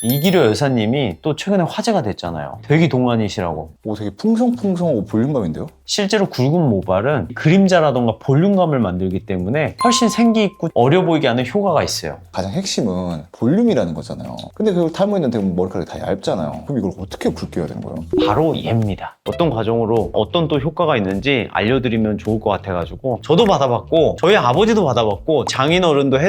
이기려 여사님이 또 최근에 화제가 됐잖아요. 되게 동안이시라고. 오, 되게 풍성풍성하고 볼륨감인데요? 실제로 굵은 모발은 그림자라던가 볼륨감을 만들기 때문에 훨씬 생기 있고 어려 보이게 하는 효과가 있어요. 가장 핵심은 볼륨이라는 거잖아요. 근데 그 탈모있는데 머리카락이 다 얇잖아요. 그럼 이걸 어떻게 굵게 해야 되는 거예요? 바로 얘입니다. 어떤 과정으로 어떤 또 효과가 있는지 알려드리면 좋을 것 같아가지고 저도 받아봤고 저희 아버지도 받아봤고 장인어른도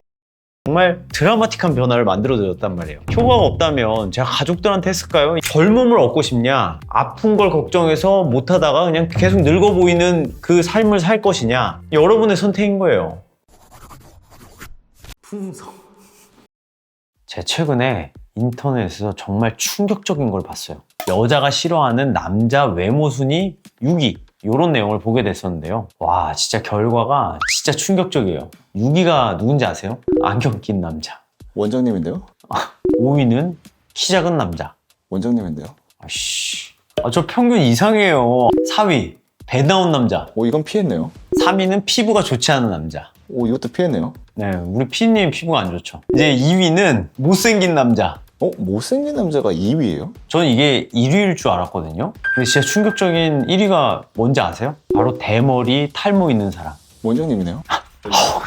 정말 드라마틱한 변화를 만들어드렸단 말이에요. 효과가 없다면 제가 가족들한테 했을까요? 젊음을 얻고 싶냐? 아픈 걸 걱정해서 못하다가 그냥 계속 늙어 보이는 그 삶을 살 것이냐? 여러분의 선택인 거예요. 풍성. 제가 최근에 인터넷에서 정말 충격적인 걸 봤어요. 여자가 싫어하는 남자 외모 순위 6위. 이런 내용을 보게 됐었는데요. 와, 진짜 결과가 진짜 충격적이에요. 6위가 누군지 아세요? 안경 낀 남자. 원장님인데요? 5위는 키 작은 남자. 원장님인데요? 아씨, 저 평균 이상해요. 4위, 배 나온 남자. 오, 이건 피했네요. 3위는 피부가 좋지 않은 남자. 오, 이것도 피했네요. 네, 우리 피디님 피부가 안 좋죠. 이제 2위는 못생긴 남자. 못생긴 남자가 2위예요? 저는 이게 1위일 줄 알았거든요. 근데 진짜 충격적인 1위가 뭔지 아세요? 바로 대머리 탈모 있는 사람. 원장님이네요.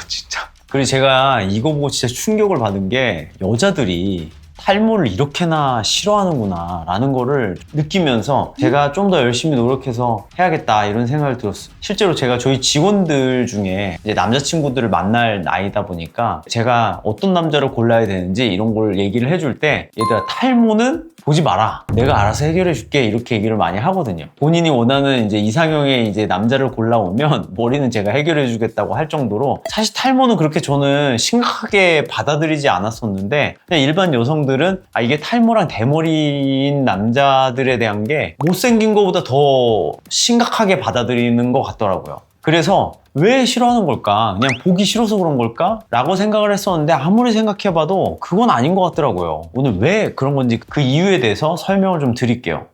진짜. 그리고 제가 이거 보고 진짜 충격을 받은 게 여자들이 탈모를 이렇게나 싫어하는구나 라는 거를 느끼면서 제가 좀 더 열심히 노력해서 해야겠다 이런 생각을 들었어요. 실제로 제가 저희 직원들 중에 이제 남자친구들을 만날 나이다 보니까 제가 어떤 남자를 골라야 되는지 이런 걸 얘기를 해줄 때 얘들아 탈모는 보지 마라. 내가 알아서 해결해 줄게. 이렇게 얘기를 많이 하거든요. 본인이 원하는 이제 이상형의 이제 남자를 골라오면 머리는 제가 해결해 주겠다고 할 정도로 사실 탈모는 그렇게 저는 심각하게 받아들이지 않았었는데 그냥 일반 여성들은 이게 탈모랑 대머리인 남자들에 대한 게 못생긴 것보다 더 심각하게 받아들이는 것 같더라고요. 그래서 왜 싫어하는 걸까? 그냥 보기 싫어서 그런 걸까? 라고 생각을 했었는데 아무리 생각해봐도 그건 아닌 것 같더라고요. 오늘 왜 그런 건지 그 이유에 대해서 설명을 좀 드릴게요.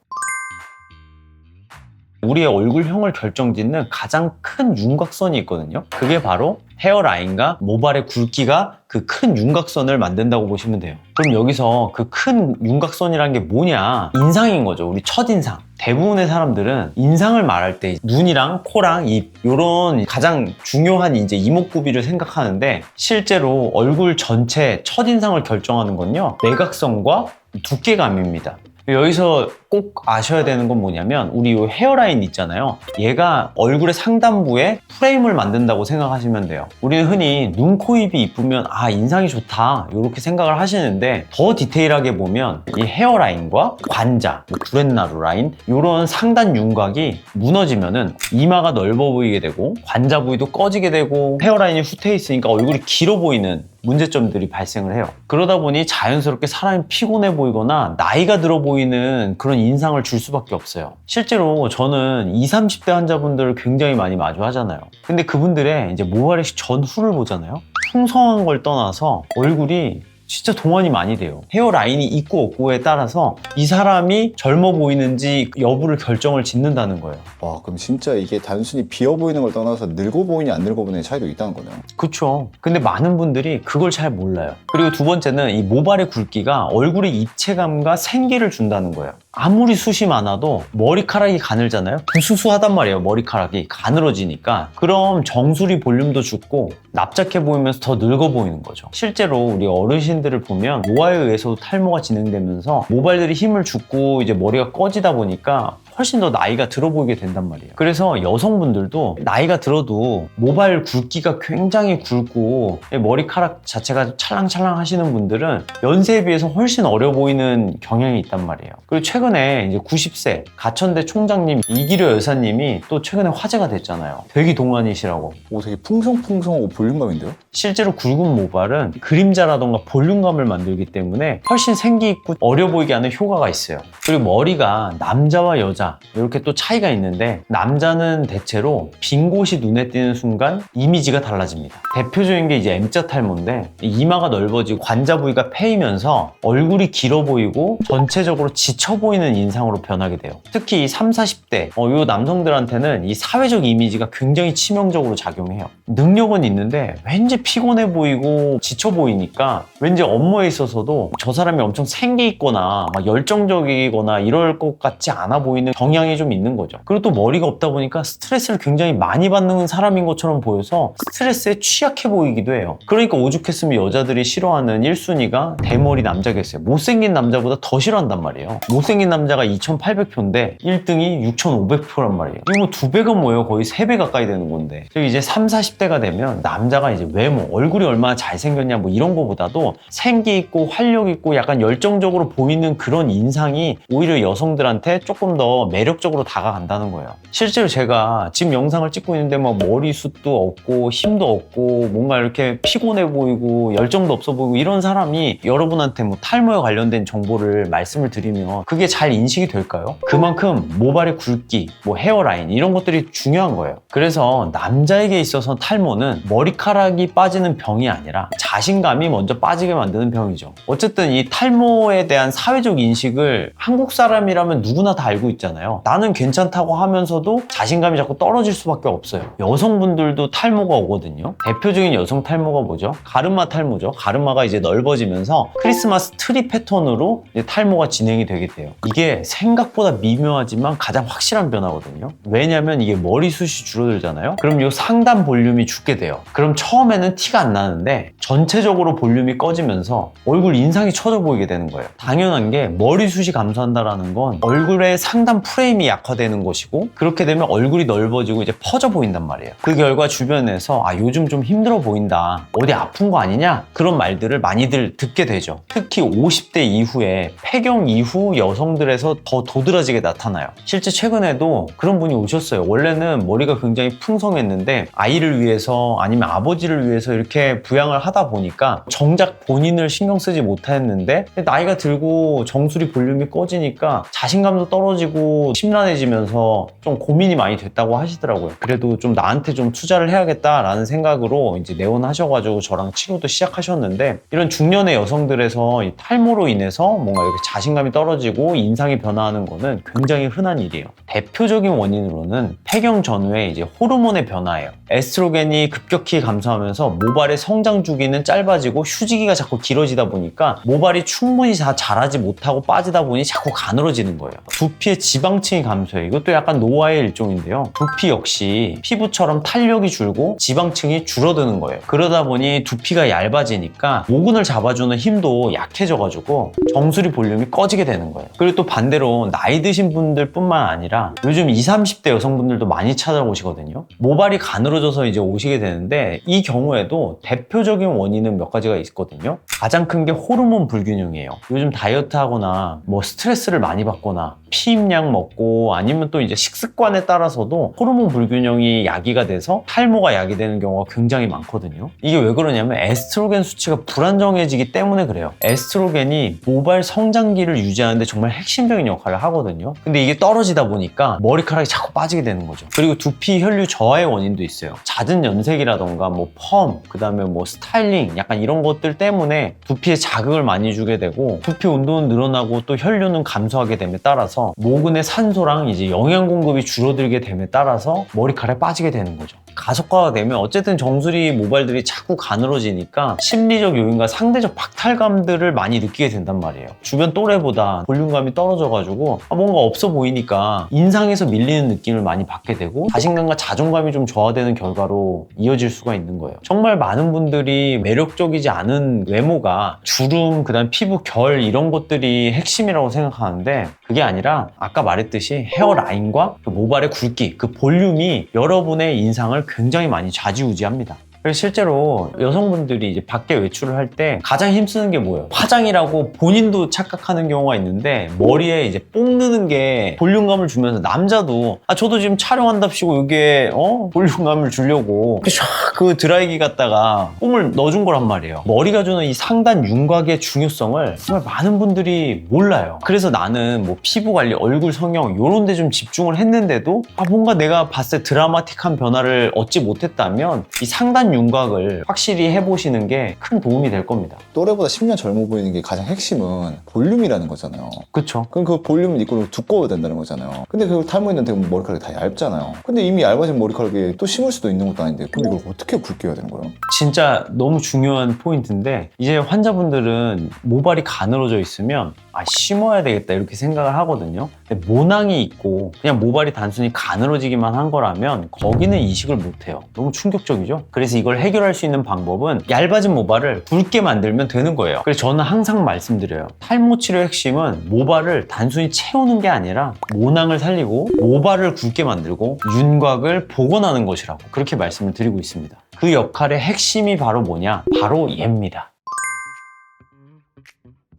우리의 얼굴형을 결정짓는 가장 큰 윤곽선이 있거든요. 그게 바로 헤어라인과 모발의 굵기가 그 큰 윤곽선을 만든다고 보시면 돼요. 그럼 여기서 그 큰 윤곽선이라는 게 뭐냐? 인상인 거죠. 우리 첫인상. 대부분의 사람들은 인상을 말할 때 눈이랑 코랑 입 이런 가장 중요한 이제 이목구비를 생각하는데 실제로 얼굴 전체 첫인상을 결정하는 건요. 내각선과 두께감입니다. 여기서 꼭 아셔야 되는 건 뭐냐면 우리 이 헤어라인 있잖아요. 얘가 얼굴의 상단부에 프레임을 만든다고 생각하시면 돼요. 우리는 흔히 눈, 코, 입이 이쁘면 인상이 좋다 이렇게 생각을 하시는데 더 디테일하게 보면 이 헤어라인과 관자, 구렛나루 라인 이런 상단 윤곽이 무너지면은 이마가 넓어 보이게 되고 관자 부위도 꺼지게 되고 헤어라인이 후퇴 있으니까 얼굴이 길어 보이는 문제점들이 발생을 해요. 그러다 보니 자연스럽게 사람이 피곤해 보이거나 나이가 들어 보이는 그런 인상을 줄 수밖에 없어요. 실제로 저는 20, 30대 환자분들을 굉장히 많이 마주하잖아요. 근데 그분들의 이제 모발의 전후를 보잖아요. 풍성한 걸 떠나서 얼굴이 진짜 동안이 많이 돼요. 헤어라인이 있고 없고에 따라서 이 사람이 젊어 보이는지 여부를 결정을 짓는다는 거예요. 와, 그럼 진짜 이게 단순히 비어 보이는 걸 떠나서 늙어 보이냐 안 늙어 보이냐의 차이도 있다는 거네요. 그쵸. 근데 많은 분들이 그걸 잘 몰라요. 그리고 두 번째는 이 모발의 굵기가 얼굴의 입체감과 생기를 준다는 거예요. 아무리 숱이 많아도 머리카락이 가늘잖아요. 부수수하단 말이에요. 머리카락이 가늘어지니까. 그럼 정수리 볼륨도 죽고 납작해 보이면서 더 늙어 보이는 거죠. 실제로 우리 어르신들을 보면 노화에 의해서도 탈모가 진행되면서 모발들이 힘을 죽고 이제 머리가 꺼지다 보니까 훨씬 더 나이가 들어 보이게 된단 말이에요. 그래서 여성분들도 나이가 들어도 모발 굵기가 굉장히 굵고 머리카락 자체가 찰랑찰랑 하시는 분들은 연세에 비해서 훨씬 어려 보이는 경향이 있단 말이에요. 그리고 최근에 이제 90세 가천대 총장님 이기려 여사님이 또 최근에 화제가 됐잖아요. 되게 동안이시라고. 오, 되게 풍성풍성하고 볼륨감인데요? 실제로 굵은 모발은 그림자라던가 볼륨감을 만들기 때문에 훨씬 생기 있고 어려 보이게 하는 효과가 있어요. 그리고 머리가 남자와 여자 이렇게 또 차이가 있는데 남자는 대체로 빈 곳이 눈에 띄는 순간 이미지가 달라집니다. 대표적인 게 이제 M자 탈모인데 이마가 넓어지고 관자 부위가 패이면서 얼굴이 길어 보이고 전체적으로 지쳐 보이는 인상으로 변하게 돼요. 특히 30, 40대 이 남성들한테는 이 사회적 이미지가 굉장히 치명적으로 작용해요. 능력은 있는데 왠지 피곤해 보이고 지쳐 보이니까 왠지 업무에 있어서도 저 사람이 엄청 생기 있거나 막 열정적이거나 이럴 것 같지 않아 보이는 경향이 좀 있는 거죠. 그리고 또 머리가 없다 보니까 스트레스를 굉장히 많이 받는 사람인 것처럼 보여서 스트레스에 취약해 보이기도 해요. 그러니까 오죽했으면 여자들이 싫어하는 1순위가 대머리 남자겠어요. 못생긴 남자보다 더 싫어한단 말이에요. 못생긴 남자가 2,800표인데 1등이 6,500표란 말이에요. 이거 뭐 2배가 뭐예요? 거의 3배 가까이 되는 건데. 이제 30, 40대가 되면 남자가 이제 외모, 얼굴이 얼마나 잘생겼냐 뭐 이런 거보다도 생기 있고 활력 있고 약간 열정적으로 보이는 그런 인상이 오히려 여성들한테 조금 더 매력적으로 다가간다는 거예요. 실제로 제가 지금 영상을 찍고 있는데 막 머리숱도 없고 힘도 없고 뭔가 이렇게 피곤해 보이고 열정도 없어 보이고 이런 사람이 여러분한테 뭐 탈모에 관련된 정보를 말씀을 드리면 그게 잘 인식이 될까요? 그만큼 모발의 굵기, 뭐 헤어라인 이런 것들이 중요한 거예요. 그래서 남자에게 있어서 탈모는 머리카락이 빠지는 병이 아니라 자신감이 먼저 빠지게 만드는 병이죠. 어쨌든 이 탈모에 대한 사회적 인식을 한국 사람이라면 누구나 다 알고 있잖아요. 나는 괜찮다고 하면서도 자신감이 자꾸 떨어질 수밖에 없어요. 여성분들도 탈모가 오거든요. 대표적인 여성 탈모가 뭐죠? 가르마 탈모죠. 가르마가 이제 넓어지면서 크리스마스 트리 패턴으로 이제 탈모가 진행이 되게 돼요. 이게 생각보다 미묘하지만 가장 확실한 변화거든요. 왜냐면 이게 머리숱이 줄어들잖아요. 그럼 이 상단 볼륨이 죽게 돼요. 그럼 처음에는 티가 안 나는데 전체적으로 볼륨이 꺼지면서 얼굴 인상이 처져 보이게 되는 거예요. 당연한 게 머리숱이 감소한다는 건 얼굴의 상단 프레임이 약화되는 것이고 그렇게 되면 얼굴이 넓어지고 이제 퍼져 보인단 말이에요. 그 결과 주변에서 요즘 좀 힘들어 보인다, 어디 아픈 거 아니냐, 그런 말들을 많이들 듣게 되죠. 특히 50대 이후에 폐경 이후 여성들에서 더 도드라지게 나타나요. 실제 최근에도 그런 분이 오셨어요. 원래는 머리가 굉장히 풍성했는데 아이를 위해서 아니면 아버지를 위해서 이렇게 부양을 하다 보니까 정작 본인을 신경 쓰지 못했는데 나이가 들고 정수리 볼륨이 꺼지니까 자신감도 떨어지고 심란해지면서 좀 고민이 많이 됐다고 하시더라고요. 그래도 좀 나한테 좀 투자를 해야겠다라는 생각으로 이제 내원하셔가지고 저랑 치료도 시작하셨는데, 이런 중년의 여성들에서 이 탈모로 인해서 뭔가 이렇게 자신감이 떨어지고 인상이 변화하는 거는 굉장히 흔한 일이에요. 대표적인 원인으로는 폐경 전후에 이제 호르몬의 변화예요. 에스트로겐이 급격히 감소하면서 모발의 성장 주기는 짧아지고 휴지기가 자꾸 길어지다 보니까 모발이 충분히 다 자라지 못하고 빠지다 보니 자꾸 가늘어지는 거예요. 두피의 지방층이 감소해요. 이것도 약간 노화의 일종인데요. 두피 역시 피부처럼 탄력이 줄고 지방층이 줄어드는 거예요. 그러다 보니 두피가 얇아지니까 모근을 잡아주는 힘도 약해져가지고 정수리 볼륨이 꺼지게 되는 거예요. 그리고 또 반대로 나이 드신 분들 뿐만 아니라 요즘 20, 30대 여성분들도 많이 찾아오시거든요. 모발이 가늘어져서 이제 오시게 되는데 이 경우에도 대표적인 원인은 몇 가지가 있거든요. 가장 큰 게 호르몬 불균형이에요. 요즘 다이어트 하거나 뭐 스트레스를 많이 받거나 피임약 먹고 아니면 또 이제 식습관에 따라서도 호르몬 불균형이 야기가 돼서 탈모가 야기되는 경우가 굉장히 많거든요. 이게 왜 그러냐면 에스트로겐 수치가 불안정해지기 때문에 그래요. 에스트로겐이 모발 성장기를 유지하는데 정말 핵심적인 역할을 하거든요. 근데 이게 떨어지다 보니까 머리카락이 자꾸 빠지게 되는 거죠. 그리고 두피 혈류 저하의 원인도 있어요. 잦은 염색이라던가 뭐 펌, 그 다음에 뭐 스타일링, 약간 이런 것들 때문에 두피에 자극을 많이 주게 되고 두피 온도는 늘어나고 또 혈류는 감소하게 됨에 따라서 모근의 산소랑 이제 영양 공급이 줄어들게 됨에 따라서 머리카락이 빠지게 되는 거죠. 가속화가 되면 어쨌든 정수리 모발들이 자꾸 가늘어지니까 심리적 요인과 상대적 박탈감들을 많이 느끼게 된단 말이에요. 주변 또래보다 볼륨감이 떨어져가지고 뭔가 없어 보이니까 인상에서 밀리는 느낌을 많이 받게 되고 자신감과 자존감이 좀 저하되는 결과로 이어질 수가 있는 거예요. 정말 많은 분들이 매력적이지 않은 외모가 주름, 그다음 피부 결 이런 것들이 핵심이라고 생각하는데 그게 아니라 아까 말했듯이 헤어라인과 그 모발의 굵기, 그 볼륨이 여러분의 인상을 굉장히 많이 좌지우지합니다. 그래서 실제로 여성분들이 이제 밖에 외출을 할 때 가장 힘쓰는 게 뭐예요? 화장이라고 본인도 착각하는 경우가 있는데 머리에 이제 뽕 넣는 게 볼륨감을 주면서 남자도 저도 지금 촬영한답시고 이게 볼륨감을 주려고 샥 그 드라이기 갖다가 뽕을 넣어준 거란 말이에요. 머리가 주는 이 상단 윤곽의 중요성을 정말 많은 분들이 몰라요. 그래서 나는 뭐 피부 관리, 얼굴 성형 이런 데 좀 집중을 했는데도 뭔가 내가 봤을 때 드라마틱한 변화를 얻지 못했다면 이 상단 큰 윤곽을 확실히 해보시는 게 큰 도움이 될 겁니다. 또래보다 10년 젊어 보이는 게 가장 핵심은 볼륨이라는 거잖아요. 그쵸? 그럼 그 볼륨은 이걸로 두꺼워야 된다는 거잖아요. 근데 그걸 탈모했는데 머리카락이 다 얇잖아요. 근데 이미 얇아진 머리카락에 또 심을 수도 있는 것도 아닌데 그럼 이걸 어떻게 굵게 해야 되는 거예요? 진짜 너무 중요한 포인트인데 이제 환자분들은 모발이 가늘어져 있으면 심어야 되겠다 이렇게 생각을 하거든요. 근데 모낭이 있고 그냥 모발이 단순히 가늘어지기만 한 거라면 거기는 이식을 못해요. 너무 충격적이죠? 그래서 이걸 해결할 수 있는 방법은 얇아진 모발을 굵게 만들면 되는 거예요. 그래서 저는 항상 말씀드려요. 탈모 치료의 핵심은 모발을 단순히 채우는 게 아니라 모낭을 살리고 모발을 굵게 만들고 윤곽을 복원하는 것이라고 그렇게 말씀을 드리고 있습니다. 그 역할의 핵심이 바로 뭐냐? 바로 얘입니다.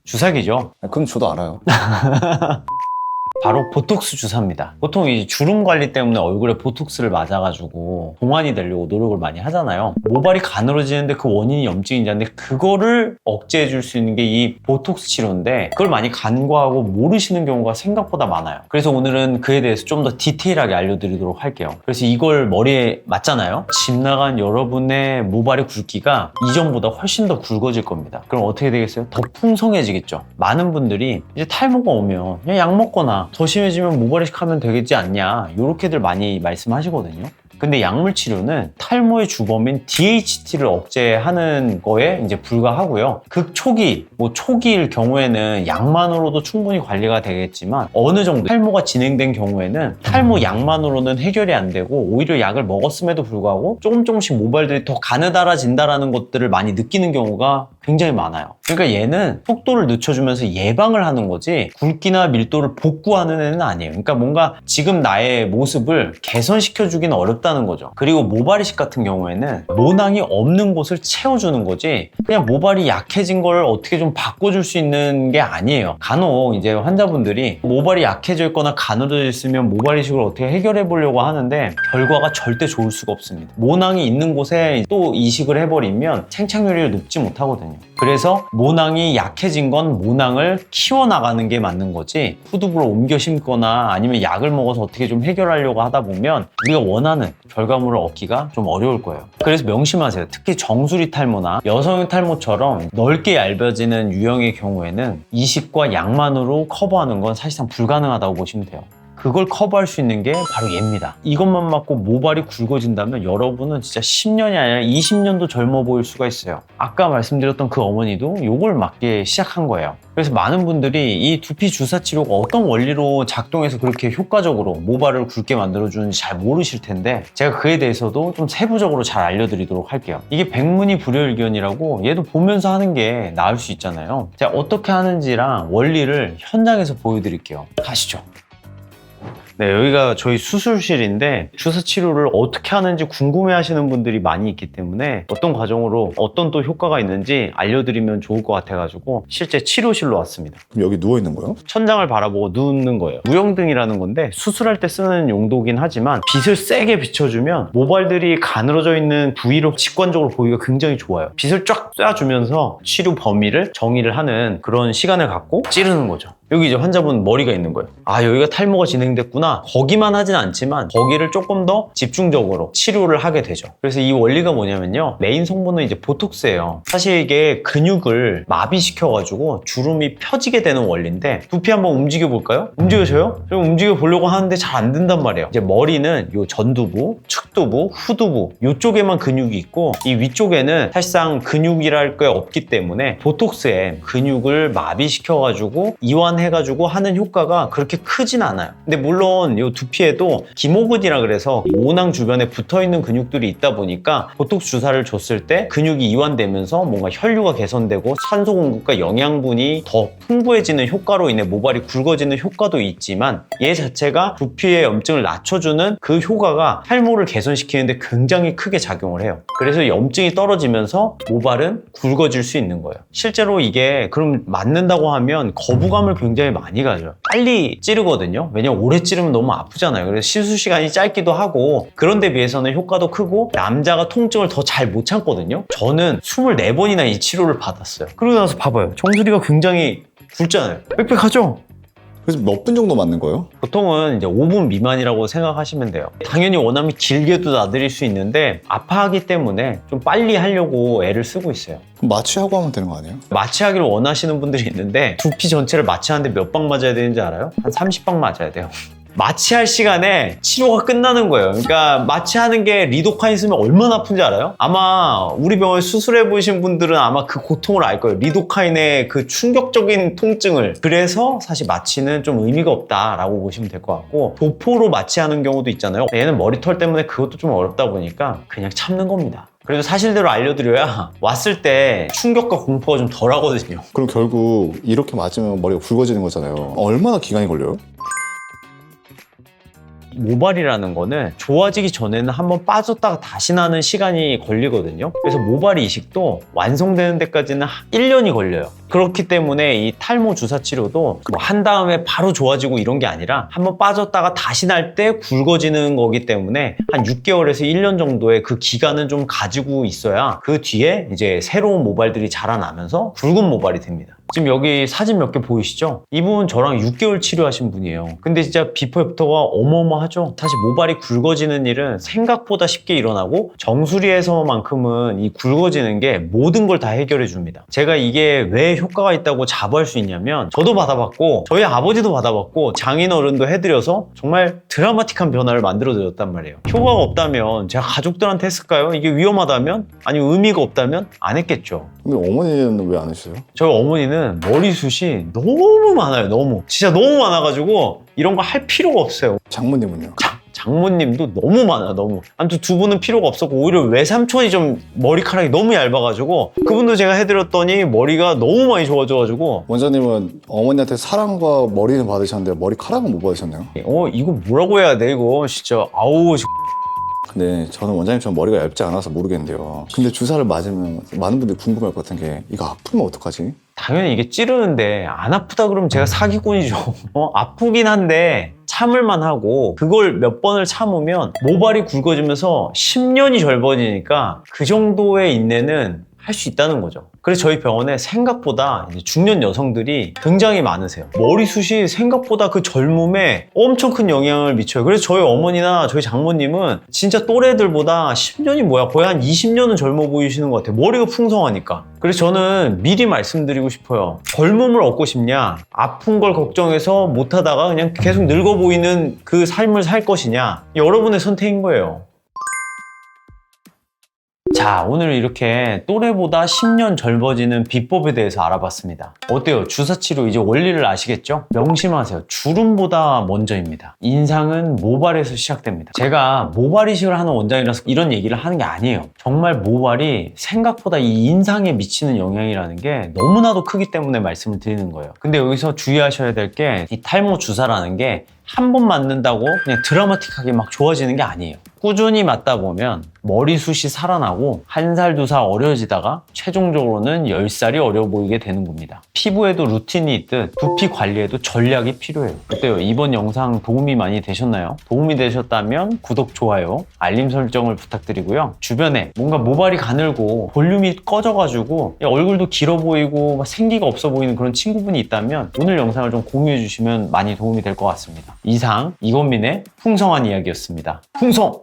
주사기죠. 그건 저도 알아요. 바로 보톡스 주사입니다. 보통 이 주름 관리 때문에 얼굴에 보톡스를 맞아가지고 동안이 되려고 노력을 많이 하잖아요. 모발이 가늘어지는데 그 원인이 염증인지 아는데 그거를 억제해 줄 수 있는 게 이 보톡스 치료인데 그걸 많이 간과하고 모르시는 경우가 생각보다 많아요. 그래서 오늘은 그에 대해서 좀 더 디테일하게 알려드리도록 할게요. 그래서 이걸 머리에 맞잖아요. 집 나간 여러분의 모발의 굵기가 이전보다 훨씬 더 굵어질 겁니다. 그럼 어떻게 되겠어요? 더 풍성해지겠죠. 많은 분들이 이제 탈모가 오면 그냥 약 먹거나 더 심해지면 모발이식 하면 되겠지 않냐 이렇게들 많이 말씀하시거든요. 근데 약물 치료는 탈모의 주범인 DHT를 억제하는 거에 이제 불과하고요. 극초기, 초기일 경우에는 약만으로도 충분히 관리가 되겠지만 어느 정도 탈모가 진행된 경우에는 탈모 약만으로는 해결이 안 되고 오히려 약을 먹었음에도 불구하고 조금씩 모발들이 더 가느다라진다라는 것들을 많이 느끼는 경우가 굉장히 많아요. 그러니까 얘는 속도를 늦춰주면서 예방을 하는 거지 굵기나 밀도를 복구하는 애는 아니에요. 그러니까 뭔가 지금 나의 모습을 개선시켜주기는 어렵다는 거죠. 그리고 모발이식 같은 경우에는 모낭이 없는 곳을 채워주는 거지 그냥 모발이 약해진 걸 어떻게 좀 바꿔줄 수 있는 게 아니에요. 간혹 이제 환자분들이 모발이 약해져 있거나 가늘어져 있으면 모발이식을 어떻게 해결해 보려고 하는데 결과가 절대 좋을 수가 없습니다. 모낭이 있는 곳에 또 이식을 해버리면 생착률이 높지 못하거든요. 그래서 모낭이 약해진 건 모낭을 키워나가는 게 맞는 거지 후두부로 옮겨 심거나 아니면 약을 먹어서 어떻게 좀 해결하려고 하다 보면 우리가 원하는 결과물을 얻기가 좀 어려울 거예요. 그래서 명심하세요. 특히 정수리 탈모나 여성의 탈모처럼 넓게 얇아지는 유형의 경우에는 이식과 약만으로 커버하는 건 사실상 불가능하다고 보시면 돼요. 그걸 커버할 수 있는 게 바로 얘입니다. 이것만 맞고 모발이 굵어진다면 여러분은 진짜 10년이 아니라 20년도 젊어 보일 수가 있어요. 아까 말씀드렸던 그 어머니도 이걸 맞게 시작한 거예요. 그래서 많은 분들이 이 두피 주사 치료가 어떤 원리로 작동해서 그렇게 효과적으로 모발을 굵게 만들어주는지 잘 모르실 텐데 제가 그에 대해서도 좀 세부적으로 잘 알려드리도록 할게요. 이게 백문이 불여일견이라고 얘도 보면서 하는 게 나을 수 있잖아요. 제가 어떻게 하는지랑 원리를 현장에서 보여드릴게요. 가시죠. 네, 여기가 저희 수술실인데 주사 치료를 어떻게 하는지 궁금해 하시는 분들이 많이 있기 때문에 어떤 과정으로 어떤 또 효과가 있는지 알려드리면 좋을 것 같아가지고 실제 치료실로 왔습니다. 그럼 여기 누워 있는 거예요? 천장을 바라보고 눕는 거예요. 무형등이라는 건데 수술할 때 쓰는 용도긴 하지만 빛을 세게 비춰주면 모발들이 가늘어져 있는 부위로 직관적으로 보기가 굉장히 좋아요. 빛을 쫙 쏴주면서 치료 범위를 정의를 하는 그런 시간을 갖고 찌르는 거죠. 여기 이제 환자분 머리가 있는 거예요. 아, 여기가 탈모가 진행됐구나. 거기만 하진 않지만 거기를 조금 더 집중적으로 치료를 하게 되죠. 그래서 이 원리가 뭐냐면요. 메인 성분은 이제 보톡스예요. 사실 이게 근육을 마비시켜가지고 주름이 펴지게 되는 원리인데 두피 한번 움직여 볼까요? 움직여져요? 좀 움직여 보려고 하는데 잘 안 된단 말이에요. 이제 머리는 요 전두부, 측두부, 후두부 요쪽에만 근육이 있고 이 위쪽에는 사실상 근육이랄 게 없기 때문에 보톡스에 근육을 마비시켜가지고 이완해가지고 하는 효과가 그렇게 크진 않아요. 근데 물론 이 두피에도 기모근이라 그래서 모낭 주변에 붙어있는 근육들이 있다 보니까 보톡스 주사를 줬을 때 근육이 이완되면서 뭔가 혈류가 개선되고 산소 공급과 영양분이 더 풍부해지는 효과로 인해 모발이 굵어지는 효과도 있지만 얘 자체가 두피의 염증을 낮춰주는 그 효과가 탈모를 개선시키는데 굉장히 크게 작용을 해요. 그래서 염증이 떨어지면서 모발은 굵어질 수 있는 거예요. 실제로 이게 그럼 맞는다고 하면 거부감을 굉장히 많이 가져요. 빨리 찌르거든요. 왜냐면 오래 찌르면 너무 아프잖아요. 그래서 시술 시간이 짧기도 하고 그런 데 비해서는 효과도 크고 남자가 통증을 더 잘 못 참거든요. 저는 24번이나 이 치료를 받았어요. 그러고 나서 봐봐요. 정수리가 굉장히 굵잖아요. 빽빽하죠? 그래서 몇 분 정도 맞는 거예요? 보통은 이제 5분 미만이라고 생각하시면 돼요. 당연히 원하면 길게도 놔드릴 수 있는데 아파하기 때문에 좀 빨리 하려고 애를 쓰고 있어요. 그럼 마취하고 하면 되는 거 아니에요? 마취하기를 원하시는 분들이 있는데 두피 전체를 마취하는데 몇 방 맞아야 되는지 알아요? 한 30방 맞아야 돼요. 마취할 시간에 치료가 끝나는 거예요. 그러니까 마취하는 게 리도카인 쓰면 얼마나 아픈지 알아요? 아마 우리 병원에 수술해 보신 분들은 아마 그 고통을 알 거예요. 리도카인의 그 충격적인 통증을. 그래서 사실 마취는 좀 의미가 없다라고 보시면 될 것 같고, 도포로 마취하는 경우도 있잖아요. 얘는 머리털 때문에 그것도 좀 어렵다 보니까 그냥 참는 겁니다. 그래도 사실대로 알려드려야 왔을 때 충격과 공포가 좀 덜 하거든요. 그럼 결국 이렇게 맞으면 머리가 굵어지는 거잖아요. 얼마나 기간이 걸려요? 모발이라는 거는 좋아지기 전에는 한번 빠졌다가 다시 나는 시간이 걸리거든요. 그래서 모발 이식도 완성되는 데까지는 1년이 걸려요. 그렇기 때문에 이 탈모 주사 치료도 뭐 한 다음에 바로 좋아지고 이런 게 아니라 한번 빠졌다가 다시 날 때 굵어지는 거기 때문에 한 6개월에서 1년 정도의 그 기간은 좀 가지고 있어야 그 뒤에 이제 새로운 모발들이 자라나면서 굵은 모발이 됩니다. 지금 여기 사진 몇 개 보이시죠? 이분 저랑 6개월 치료하신 분이에요. 근데 진짜 비포 애프터가 어마어마하죠? 사실 모발이 굵어지는 일은 생각보다 쉽게 일어나고 정수리에서만큼은 이 굵어지는 게 모든 걸 다 해결해 줍니다. 제가 이게 왜 효과가 있다고 자부할 수 있냐면 저도 받아봤고 저희 아버지도 받아봤고 장인 어른도 해드려서 정말 드라마틱한 변화를 만들어 드렸단 말이에요. 효과가 없다면 제가 가족들한테 했을까요? 이게 위험하다면? 아니면 의미가 없다면? 안 했겠죠. 근데 어머니는 왜 안 하셔요? 저희 어머니는 머리숱이 너무 많아요. 너무. 진짜 너무 많아가지고 이런 거 할 필요가 없어요. 장모님은요? 장모님도 너무 많아, 너무. 아무튼 두 분은 필요가 없었고 오히려 외삼촌이 좀 머리카락이 너무 얇아가지고 그분도 제가 해드렸더니 머리가 너무 많이 좋아져가지고 원장님은 어머니한테 사랑과 머리는 받으셨는데 머리카락은 못 받으셨네요? 이거 뭐라고 해야 돼 이거 진짜 아우 근데 저는 원장님처럼 머리가 얇지 않아서 모르겠는데요. 근데 주사를 맞으면 많은 분들이 궁금할 것 같은 게 이거 아프면 어떡하지? 당연히 이게 찌르는데 안 아프다 그러면 제가 사기꾼이죠. 아프긴 한데 참을만 하고 그걸 몇 번을 참으면 모발이 굵어지면서 10년이 젊어지니까 그 정도의 인내는 할 수 있다는 거죠. 그래서 저희 병원에 생각보다 이제 중년 여성들이 굉장히 많으세요. 머리숱이 생각보다 그 젊음에 엄청 큰 영향을 미쳐요. 그래서 저희 어머니나 저희 장모님은 진짜 또래들보다 10년이 뭐야 거의 한 20년은 젊어 보이시는 것 같아요. 머리가 풍성하니까. 그래서 저는 미리 말씀드리고 싶어요. 젊음을 얻고 싶냐? 아픈 걸 걱정해서 못하다가 그냥 계속 늙어 보이는 그 삶을 살 것이냐? 여러분의 선택인 거예요. 자, 오늘 이렇게 또래보다 10년 젊어지는 비법에 대해서 알아봤습니다. 어때요? 주사치료 이제 원리를 아시겠죠? 명심하세요. 주름보다 먼저입니다. 인상은 모발에서 시작됩니다. 제가 모발 이식을 하는 원장이라서 이런 얘기를 하는 게 아니에요. 정말 모발이 생각보다 이 인상에 미치는 영향이라는 게 너무나도 크기 때문에 말씀을 드리는 거예요. 근데 여기서 주의하셔야 될 게 이 탈모 주사라는 게 한 번 맞는다고 그냥 드라마틱하게 막 좋아지는 게 아니에요. 꾸준히 맞다 보면 머리숱이 살아나고 1살, 2살 어려지다가 최종적으로는 10살이 어려 보이게 되는 겁니다. 피부에도 루틴이 있듯 두피 관리에도 전략이 필요해요. 어때요? 이번 영상 도움이 많이 되셨나요? 도움이 되셨다면 구독, 좋아요, 알림 설정을 부탁드리고요. 주변에 뭔가 모발이 가늘고 볼륨이 꺼져가지고 얼굴도 길어 보이고 생기가 없어 보이는 그런 친구분이 있다면 오늘 영상을 좀 공유해 주시면 많이 도움이 될 것 같습니다. 이상 이건민의 풍성한 이야기였습니다. 풍성!